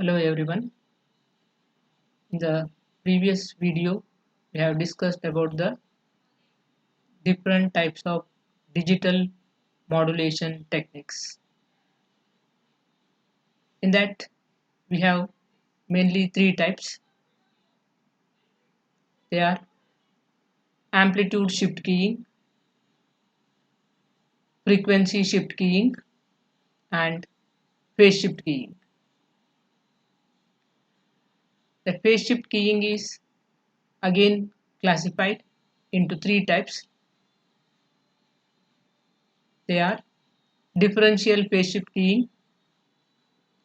Hello everyone. In the previous video, we have discussed about the different types of digital modulation techniques. In that, we have mainly three types. They are amplitude shift keying, frequency shift keying, and phase shift keying. The phase shift keying is again classified into three types. They are differential phase shift keying,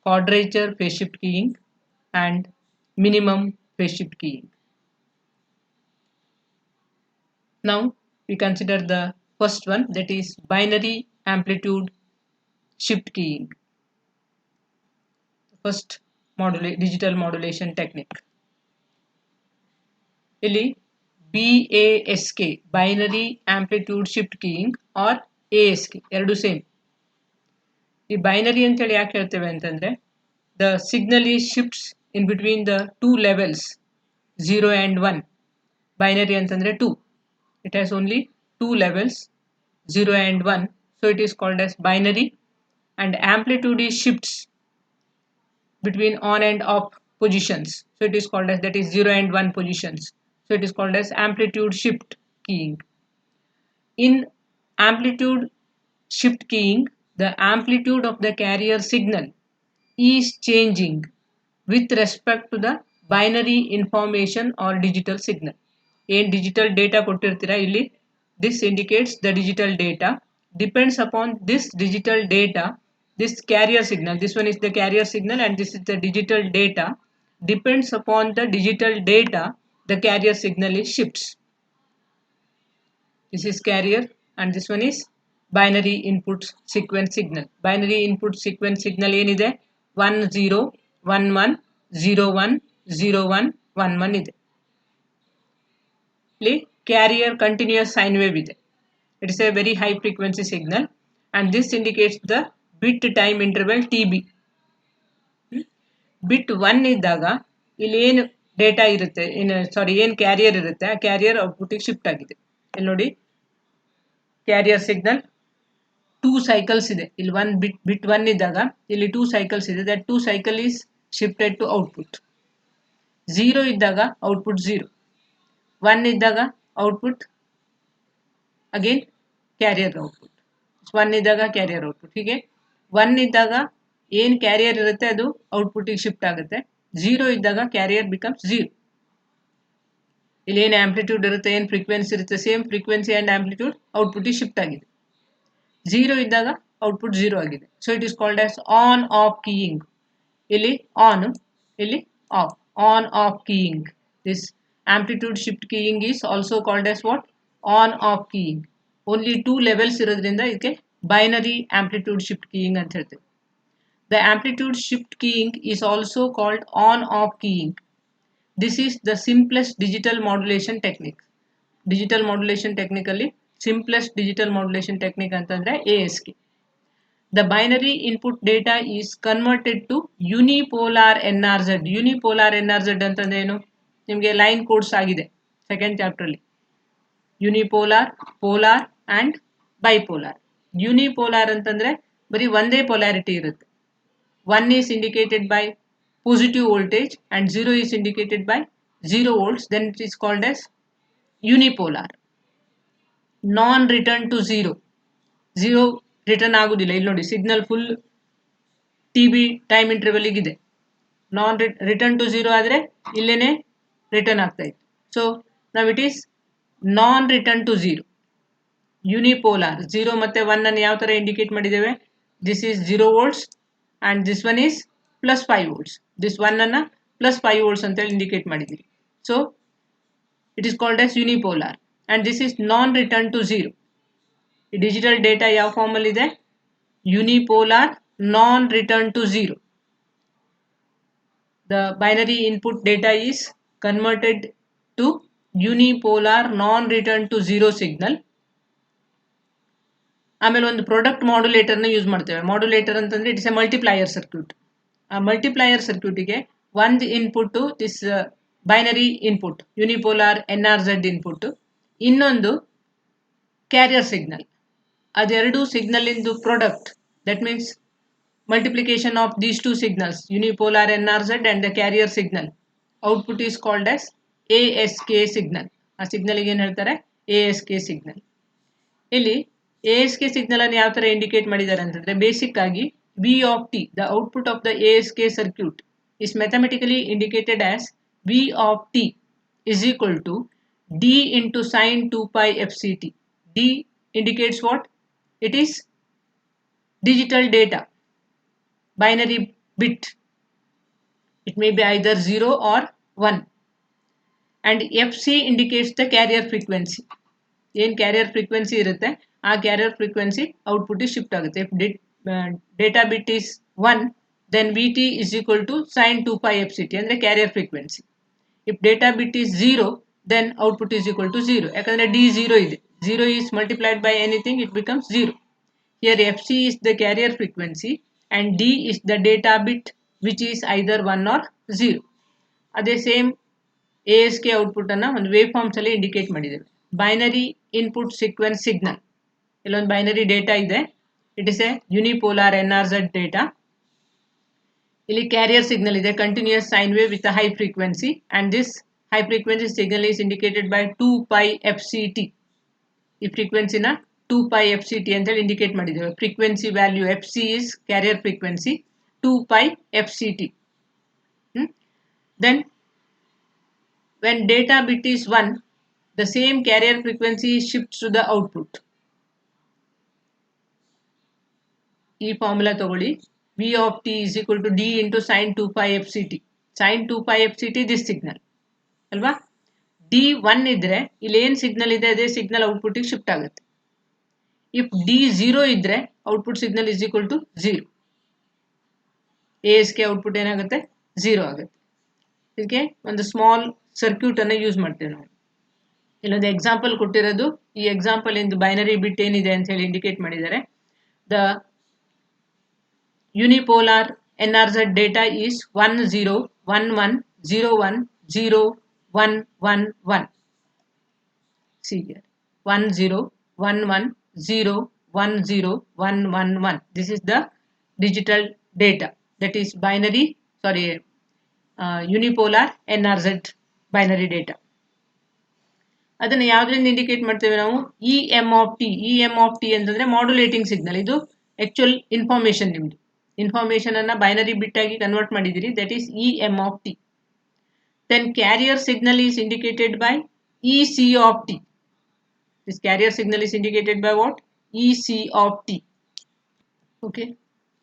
quadrature phase shift keying, and minimum phase shift keying. Now we consider the first one, that is binary amplitude shift keying. First digital modulation technique. ಇಲ್ಲಿ BASK binary amplitude shift keying or ASK ಎರಡು same. ಈ binary ಅಂತೇಳಿ ಯಾಕೆ ಹೇಳ್ತೇವೆ ಅಂತಂದ್ರೆ the signal is shifts in between the two levels 0 and 1. Binary ಅಂತಂದ್ರೆ 2. It has only two levels 0 and 1, so it is called as binary, and amplitude is shifts between on and off positions, so it is called as, that is 0 and 1 positions, so it is called as amplitude shift keying. In amplitude shift keying, the amplitude of the carrier signal is changing with respect to the binary information or digital signal. In digital data ಕೊಟ್ಟಿರ್ತೀರಾ ಇಲ್ಲಿ, this indicates the digital data. Depends upon this digital data, this carrier signal, this one is the carrier signal and this is the digital data. Depends upon the digital data, the carrier signal is shifts. This is carrier and this one is binary input sequence signal. Binary input sequence signal ಏನಿದೆ 1 0 1 1 0 1 0 1 1 1 ಇದೆ. ಇಲ್ಲಿ carrier continuous sine wave ಇದೆ. It is a very high frequency signal and this indicates the bit time interval TB. Bit 1 ಇದ್ದಾಗ ಇಲ್ಲಿ ಏನು data ಇರುತ್ತೆ, ಏನು carrier ಇರುತ್ತೆ, ಆ ಕ್ಯಾರಿಯರ್ ಔಟ್ಪುಟ್ಗೆ ಶಿಫ್ಟ್ ಆಗಿದೆ. ಇಲ್ಲಿ ನೋಡಿ ಕ್ಯಾರಿಯರ್ ಸಿಗ್ನಲ್ 2 cycles ಇದೆ. ಇಲ್ಲಿ bit 1 ಇದ್ದಾಗ ಇಲ್ಲಿ 2 cycles ಇದೆ. that 2 cycle is shifted to output. 0 ಇದ್ದಾಗ output 0, 1 ಇದ್ದಾಗ output again carrier output, 1 ಇದ್ದಾಗ carrier output. ಹೀಗೆ 1 ಇದ್ದಾಗ ಏನು ಕ್ಯಾರಿಯರ್ ಇರುತ್ತೆ ಅದು ಔಟ್ಪುಟ್ಗೆ ಶಿಫ್ಟ್ ಆಗುತ್ತೆ. 0 ಇದ್ದಾಗ ಕ್ಯಾರಿಯರ್ ಬಿಕಮ್ಸ್ 0. ಇಲ್ಲಿ ಏನು ಆಂಪ್ಲಿಟ್ಯೂಡ್ ಇರುತ್ತೆ, ಏನು ಫ್ರೀಕ್ವೆನ್ಸಿ ಇರುತ್ತೆ, ಸೇಮ್ ಫ್ರೀಕ್ವೆನ್ಸಿ ಆ್ಯಂಡ್ ಆಂಪ್ಲಿಟ್ಯೂಡ್ ಔಟ್ಪುಟ್ಗೆ ಶಿಫ್ಟ್ ಆಗಿದೆ. 0 ಇದ್ದಾಗ ಔಟ್ಪುಟ್ 0 ಆಗಿದೆ. So it is called as on off keying. ಇಲ್ಲಿ ಆನ್, ಇಲ್ಲಿ off, on off keying. This amplitude shift keying is also called as what, on off keying. Only 2 levels ಇರೋದ್ರಿಂದ ಇದಕ್ಕೆ binary amplitude shift ಕೀಯಿಂಗ್ ಅಂತ ಹೇಳ್ತೇವೆ. The amplitude shift keying is also called on-off keying. This is the simplest digital modulation technique. Digital modulation technically simplest digital modulation technique ಅಂತಂದ್ರೆ ASK. The binary input data is converted to unipolar NRZ. Unipolar NRZ ಅಂತಂದ್ರೆ ಏನು, ನಿಮಗೆ line codes ಆಗಿದೆ second chapter ಅಲ್ಲಿ. Unipolar, polar and bipolar. Unipolar ಅಂತಂದ್ರೆ ಬರೀ ಒಂದೇ polarity ಇರುತ್ತೆ. 1 is indicated by positive voltage and 0 is indicated by 0 volts, then it is called as unipolar. Non-return to 0, 0 return ಆಗುದಿಲ್ಲ. ಇಲ್ಲಿ ನೋಡಿ signal full TB time interval ಇದೆ. Return to 0 ಆದರೆ ಇಲ್ಲೇನೆ ರಿಟರ್ನ್ ಆಗ್ತಾ ಇತ್ತು. ಸೊ ನಾವು it is non return to 0. Unipolar 0 ಮತ್ತೆ 1 ಅನ್ನು ಯಾವ ತರ ಇಂಡಿಕೇಟ್ ಮಾಡಿದ್ದೇವೆ, this is 0 volts and this one is plus 5 volts. This one anna plus 5 volts anta indicate ಮಾಡಿದ್ದೀರಿ. So it is called as unipolar and this is non return to 0. ಈ digital data ಯಾವ form ಅಲ್ಲಿ ಇದೆ, unipolar non return to 0. The binary input data is converted to unipolar non return to 0 signal. ಆಮೇಲೆ ಒಂದು product ಮಾಡ್ಯುಲೇಟರ್ನ use ಮಾಡ್ತೇವೆ. Modulator ಅಂತಂದ್ರೆ it's a multiplier circuit. Multiplier ಸರ್ಕ್ಯೂಟಿಗೆ ಒಂದು input this binary input unipolar NRZ input, ಇನ್ನೊಂದು carrier signal. ಅದೆರಡು signal ಇಂದು product, that means multiplication of these two signals, unipolar NRZ and the carrier signal, output is called as ASK signal. ಆ signal ಏನು ಹೇಳ್ತಾರೆ? ASK signal. ಇಲ್ಲಿ ASK signal ಅನ್ನು ಯಾವ ತರ ಇಂಡಿಕೇಟ್ ಮಾಡಿದ್ದಾರೆ ಅಂತಂದ್ರೆ, ಬೇಸಿಕ್ ಆಗಿ V of t, the output of the ASK circuit is mathematically indicated as V of t is equal to D into sine 2 pi FCT. D indicates what? It is digital data, binary bit. It may be either 0 or 1. And FC indicates the carrier frequency. ಏನು carrier frequency ಇರುತ್ತೆ ಆ carrier frequency output shift ಆಗುತ್ತೆ. If data bit is 1, then VT is equal to sin 2 pi FCT ಅಂದರೆ carrier frequency. If data bit is 0, then output is equal to 0. ಯಾಕಂದರೆ D 0 ಇದೆ. 0 is multiplied by anything, it becomes 0. Here FC is the carrier frequency and D is the data bit which is either 1 or 0. ಅದೇ same ASK output ಅನ್ನ ಒಂದು wave forms ಅಲ್ಲಿ indicate ಮಾಡಿದ್ದೇವೆ. Binary input sequence signal, ಇಲ್ಲೊಂದು binary data ಇದೆ, it is a unipolar NRZ data. ಇಲ್ಲಿ carrier signal ಇದೆ, continuous sine wave with high frequency, and this high frequency signal is indicated by 2 pi FCT. ಈ ಫ್ರೀಕ್ವೆನ್ಸಿನ 2 pi FCT ಅಂತ ಹೇಳಿ indicate ಮಾಡಿದ್ದೇವೆ. Frequency value FC is carrier frequency 2 pi FCT. Then when data bit is 1, the same carrier frequency shifts to the output. ಈ formula ತಗೊಳ್ಳಿ, V of t is equal to D into sin 2 pi FCT. sin 2 pi FCT this signal ಅಲ್ವಾ? D 1 ಇದ್ರೆ ಇಲ್ಲಿ ಏನು signal ಇದೆ ಅದೇ signal output shift ಆಗುತ್ತೆ. If D 0 ಇದ್ರೆ output signal is equal to 0. ASK output ಏನಾಗುತ್ತೆ? 0 ಆಗುತ್ತೆ. ಇದಕ್ಕೆ ಒಂದು ಸ್ಮಾಲ್ ಸರ್ಕ್ಯೂಟ್ ಅನ್ನು ಯೂಸ್ ಮಾಡ್ತೇವೆ ನಾವು. ಇಲ್ಲೊಂದು ಎಕ್ಸಾಂಪಲ್ ಕೊಟ್ಟಿರೋದು, ಈ ಎಕ್ಸಾಂಪಲ್ ಇಂದು ಬೈನರಿ ಬಿಟ್ ಏನಿದೆ ಅಂತ ಹೇಳಿ ಇಂಡಿಕೇಟ್ ಮಾಡಿದ್ದಾರೆ. The unipolar NRZ data is 1 0 1 1 0 1 0 1 1 1. See here, 1 0 1 1 0 1 0 1 1 1. This is the digital data, that is binary, sorry, unipolar NRZ binary data. ಅದನ್ನು ಯಾವುದರಿಂದ ಇಂಡಿಕೇಟ್ ಮಾಡ್ತೇವೆ ನಾವು? EM of t. EM of t ಅಂತಂದ್ರೆ ಮಾಡ್ಯುಲೇಟಿಂಗ್ ಸಿಗ್ನಲ್. ಇದು ಆಕ್ಚುಯಲ್ ಇನ್ಫಾರ್ಮೇಶನ್, ನಿಮ್ದು information ಅನ್ನ binary bit ಆಗಿ convert ಮಾಡಿದಿರಿ, that is EM of t. Then carrier signal is indicated by EC of t. This carrier signal is indicated by what? EC of t. Okay,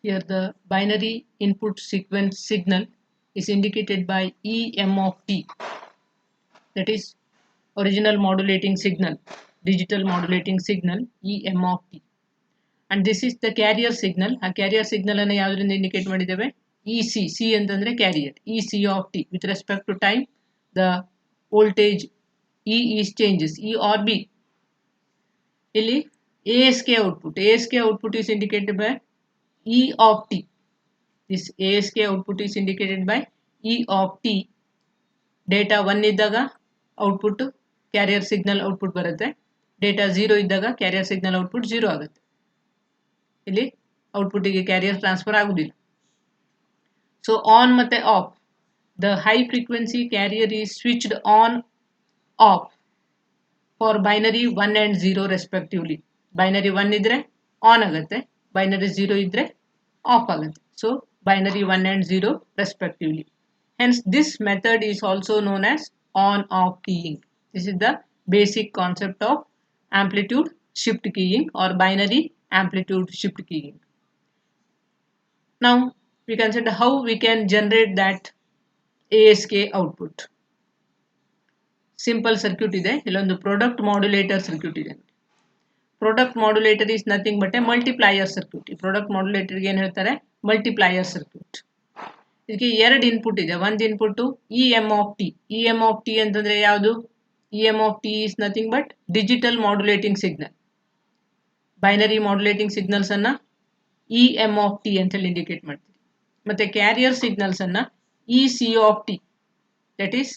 here the binary input sequence signal is indicated by EM of t, that is original modulating signal, digital modulating signal, EM of t. And this is the carrier signal. ಆ carrier signal ಅನ್ನು ಯಾವುದರಿಂದ indicate ಮಾಡಿದ್ದೇವೆ? EC. C ಅಂತಂದ್ರೆ carrier. EC of t. With respect to time, the voltage E is changes, E or B. ಇಲ್ಲಿ ASK output. ASK output is indicated by E of t. This ASK output is indicated by E of t. Data 1 ಇದ್ದಾಗ output carrier signal output ಬರುತ್ತೆ. Data 0 ಇದ್ದಾಗ carrier signal output 0 ಆಗುತ್ತೆ. ಇಲ್ಲಿ ಔಟ್ಪುಟ್ಟಿಗೆ carrier transfer ಆಗುವುದಿಲ್ಲ. So on ಮತ್ತೆ of, the high frequency carrier is switched on off for binary 1 and 0 respectively. Binary 1 ಇದ್ರೆ on ಆಗುತ್ತೆ, binary 0 ಇದ್ರೆ ಆಫ್ ಆಗುತ್ತೆ. So binary 1 and 0 respectively. Hence this method is also known as on-off keying. This is the basic concept of amplitude shift keying or binary amplitude shift keying. Now we consider how we can generate that ASK output. Simple circuit ಇದೆ, ಇಲ್ಲೊಂದು product modulator circuit ಇದೆ. Product modulator is nothing but a multiplier circuit. ಈ product modulator ಗೆ ಏನು ಹೇಳ್ತಾರೆ? Multiplier circuit. ಇದಕ್ಕೆ ಎರಡು input ಇದೆ. ಒಂದು input EM of t. EM of t ಅಂತಂದ್ರೆ ಯಾವುದು? EM of t is nothing but digital modulating signal. Binary modulating signals ಅನ್ನ EM of t ಅಂತ ಹೇಳಿ ಇಂಡಿಕೇಟ್ ಮಾಡ್ತೀವಿ. ಮತ್ತೆ ಕ್ಯಾರಿಯರ್ ಸಿಗ್ನಲ್ಸ್ ಅನ್ನ E C of T, that is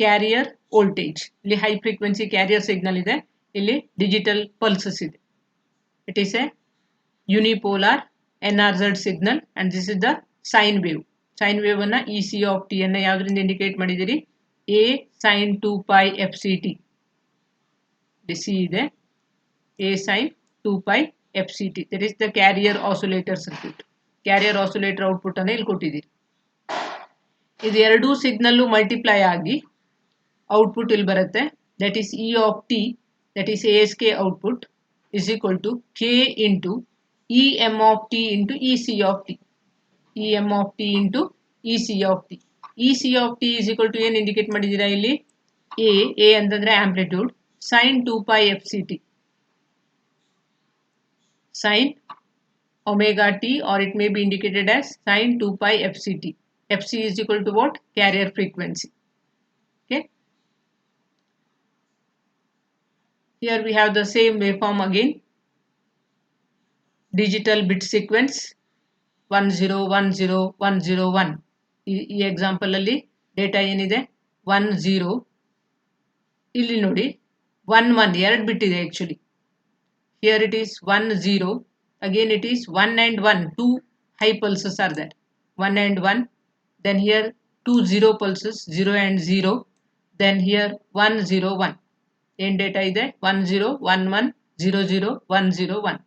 carrier voltage. ಇಲ್ಲಿ high frequency carrier signal ಇದೆ, ಇಲ್ಲಿ ಡಿಜಿಟಲ್ ಪಲ್ಸಸ್ ಇದೆ. It is a unipolar NRZ signal and this is the sine wave. Sine wave ಅನ್ನ E C of T ಅನ್ನ ಯಾವ್ದ್ರಿಂದ indicate ಮಾಡಿದಿರಿ? A sine 2π FCT. C ಇದೆ A sine 2π FCT, that is the carrier oscillator circuit. Carrier oscillator output ಅನ್ನ ಇಲ್ಲಿ ಕೊಟ್ಟಿದ್ದೀರಿ. ಇದು ಎರಡೂ ಸಿಗ್ನಲ್ ಮಲ್ಟಿಪ್ಲೈ ಆಗಿ ಔಟ್ಪುಟ್ ಇಲ್ಲಿ ಬರುತ್ತೆ, that is E of T, that is ASK output is equal to K into EM of T into EC of T. EM of T into EC of T. EC of T is equal to ಏನು indicate ಮಾಡಿದ್ದೀರಾ ಇಲ್ಲಿ? A ಅಂತಂದ್ರೆ amplitude, sin 2π FCT, sin omega t, or it may be indicated as sin 2π FCT. FC is equal to what? Carrier frequency. Okay. Here we have the same waveform again. Digital bit sequence 10101001. ಈ example ಅಲ್ಲಿ data ಏನಿದೆ 10. ಇಲ್ಲಿ ನೋಡಿ 11 ಎರಡು ಬಿಟ್ ಇದೆ actually. Here it is 10, again it is 1 and 1, two high pulses are there, 1 and 1, then here two 0 pulses, 0 and 0, then here 1 0 1. ಏನ್ data ಇದೆ? 10 11 00 101.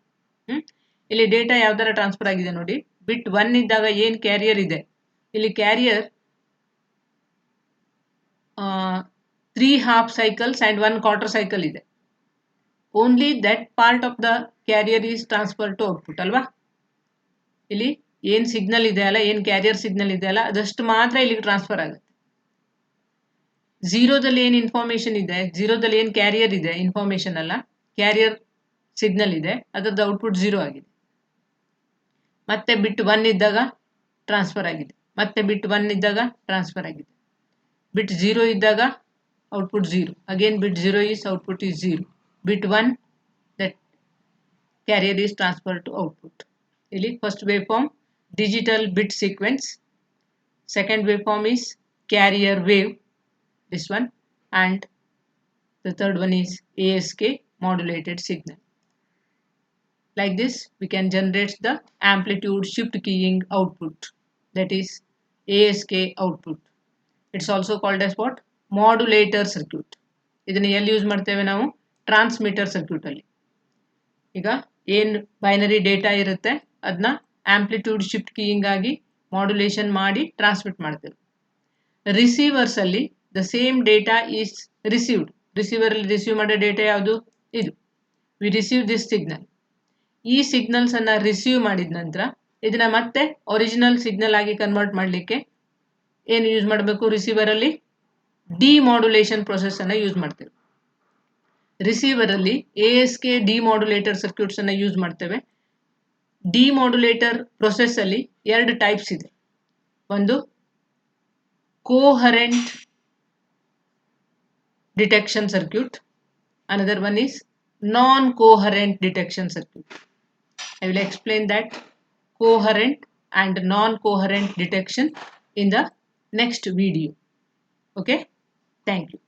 ಇಲ್ಲಿ ಡೇಟಾ ಯಾವ ತರ ಟ್ರಾನ್ಸ್ಫರ್ ಆಗಿದೆ ನೋಡಿ. ಬಿಟ್ 1 ಇದ್ದಾಗ ಏನ್ ಕ್ಯಾರಿಯರ್ ಇದೆ, ಇಲ್ಲಿ carrier 3 half cycles and 1 quarter cycle ಇದೆ. Only that part of the carrier is transfer to output ಅಲ್ವಾ? ಇಲ್ಲಿ ಏನ್ ಸಿಗ್ನಲ್ ಇದೆ ಅಲ್ಲ, ಏನ್ ಕ್ಯಾರಿಯರ್ ಸಿಗ್ನಲ್ ಇದೆ ಅಲ್ಲ, ಅದಷ್ಟು ಮಾತ್ರ ಇಲ್ಲಿಗೆ ಟ್ರಾನ್ಸ್ಫರ್ ಆಗುತ್ತೆ. ಝೀರೋದಲ್ಲಿ ಏನ್ ಇನ್ಫಾರ್ಮೇಶನ್ ಇದೆ, ಝೀರೋದಲ್ಲಿ ಏನ್ ಕ್ಯಾರಿಯರ್ ಇದೆ, ಇನ್ಫಾರ್ಮೇಶನ್ ಅಲ್ಲ ಕ್ಯಾರಿಯರ್ ಸಿಗ್ನಲ್ ಇದೆ, ಅದರದ್ದು ಔಟ್ಪುಟ್ 0 ಆಗಿದೆ. ಮತ್ತೆ ಬಿಟ್ 1 ಇದ್ದಾಗ ಟ್ರಾನ್ಸ್ಫರ್ ಆಗಿದೆ, ಮತ್ತೆ ಬಿಟ್ 1 ಇದ್ದಾಗ ಟ್ರಾನ್ಸ್ಫರ್ ಆಗಿದೆ. ಬಿಟ್ 0 ಇದ್ದಾಗ output 0, again bit 0 is output is 0. Bit 1, that carrier is transferred to output. ಇಲ್ಲಿ first waveform digital bit sequence, second waveform is carrier wave, this one, and the third one is ASK modulated signal. Like this we can generate the amplitude shift keying output, that is ASK output. It's also called as what? Modulator circuit. ಇದನ್ನ ಎಲ್ಲಿ use ಮಾಡ್ತೇವೆ ನಾವು? Transmitter circuit ಅಲ್ಲಿ. ಈಗ ಏನ್ binary data ಇರುತ್ತೆ ಅದನ್ನ amplitude shift ಕೀಯಿಂಗ್ ಆಗಿ ಮಾಡ್ಯುಲೇಷನ್ ಮಾಡಿ ಟ್ರಾನ್ಸ್ಮಿಟ್ ಮಾಡ್ತೇವೆ. ರಿಸೀವರ್ಸ್ ಅಲ್ಲಿ the same data is received. Receiver ಅಲ್ಲಿ ರಿಸೀವ್ ಮಾಡೋ ಡೇಟಾ ಯಾವುದು? ಇದು. V receive this signal. ಈ ಸಿಗ್ನಲ್ಸ್ ಅನ್ನ ರಿಸೀವ್ ಮಾಡಿದ ನಂತರ ಇದನ್ನ ಮತ್ತೆ ಒರಿಜಿನಲ್ ಸಿಗ್ನಲ್ ಆಗಿ ಕನ್ವರ್ಟ್ ಮಾಡಲಿಕ್ಕೆ ಏನು ಯೂಸ್ ಮಾಡಬೇಕು? ರಿಸೀವರ್ ಅಲ್ಲಿ ಡಿಮಾಡ್ಯುಲೇಷನ್ ಪ್ರೊಸೆಸ್ ಅನ್ನ ಯೂಸ್ ಮಾಡ್ತೇವೆ. ರಿಸೀವರ್ ಅಲ್ಲಿ ASK ಡಿಮಾಡ್ಯುಲೇಟರ್ ಸರ್ಕ್ಯೂಟ್ಸ್ ಅನ್ನ ಯೂಸ್ ಮಾಡ್ತೇವೆ. ಡಿಮಾಡ್ಯುಲೇಟರ್ ಪ್ರೊಸೆಸ್ ಅಲ್ಲಿ ಎರಡು ಟೈಪ್ಸ್ ಇದೆ. ಒಂದು coherent detection circuit, another one is non-coherent detection circuit. I will explain that coherent and non-coherent detection in the next video. Okay, thank you.